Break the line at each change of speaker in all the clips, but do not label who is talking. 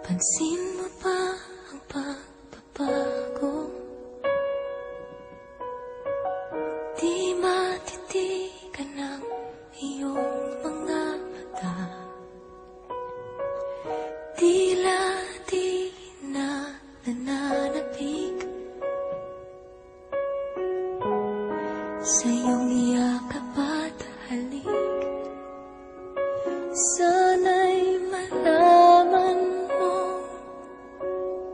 Pansin mo ba ang pagbabago? Di matitigan ng iyong mga mata. Tila di na nananapig sa iyong yakap at halik. Sana'y malaman mo,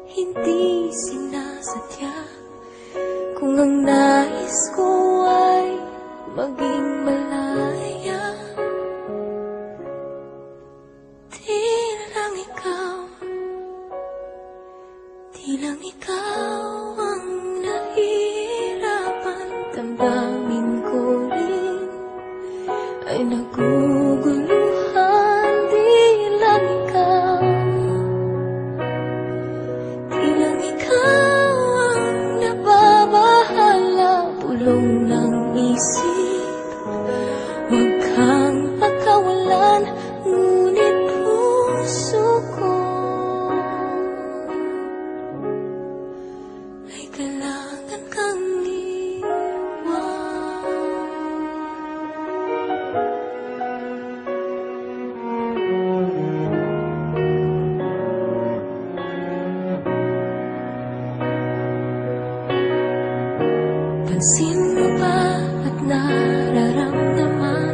hindi sinasadya. Kung ang nais ko ay maging malaya, di lang ikaw ang nahihirapan. Damdamin ko rin ay naguguluhan. Di lang ikaw ang nababahala. Pulong ng isip, huwag kang pagkawalan. Ngunit puso ko ay kailangan kang iwan. Pansin mo ba at nararamdaman?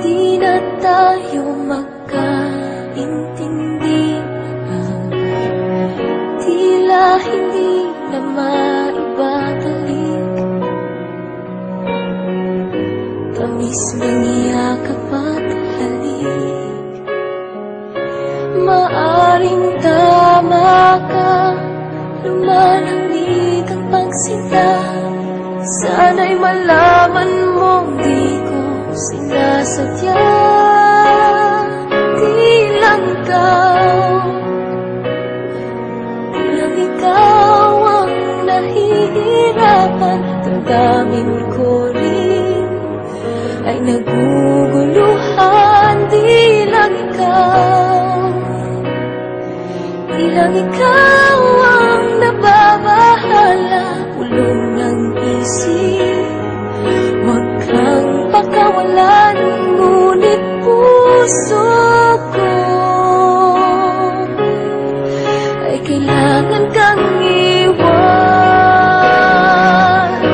Di na tayo magkaintindihan. Tila hindi na maibabalik tamis ng yakap at halik. Maaring tama ka, lumalamig ang pagsinta. Sana'y malaman mong di ko sinasadya. Di lang ikaw ang nahihirapan. Damdamin ko rin ay naguguluhan. Di lang ikaw ang nababahala. Pulong ng isip, huwag kang pakawalan. Ngunit puso ko ay kailangan kang iwan.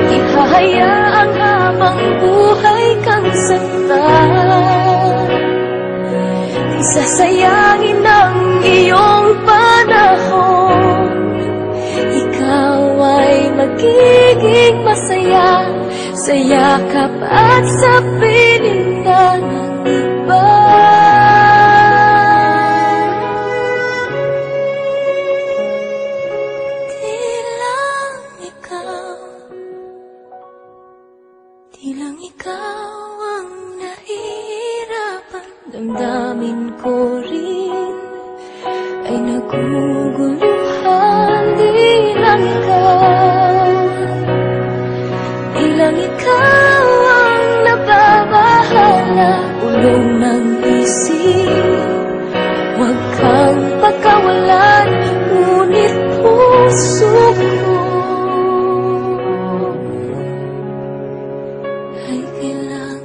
Ihahayaan habang buhay kang saktan. Di sasayangin ang iyong panahon. Ikaw ay magiging masaya sa yakap at sa piling ng iba. Di lang ikaw ang nahihirapan. Damdamin ko rin ay naguguluhan. Di lang ikaw ang nababahala. Pulong ng isip, huwag kang pagkawalan. Ngunit puso ko ay kailangan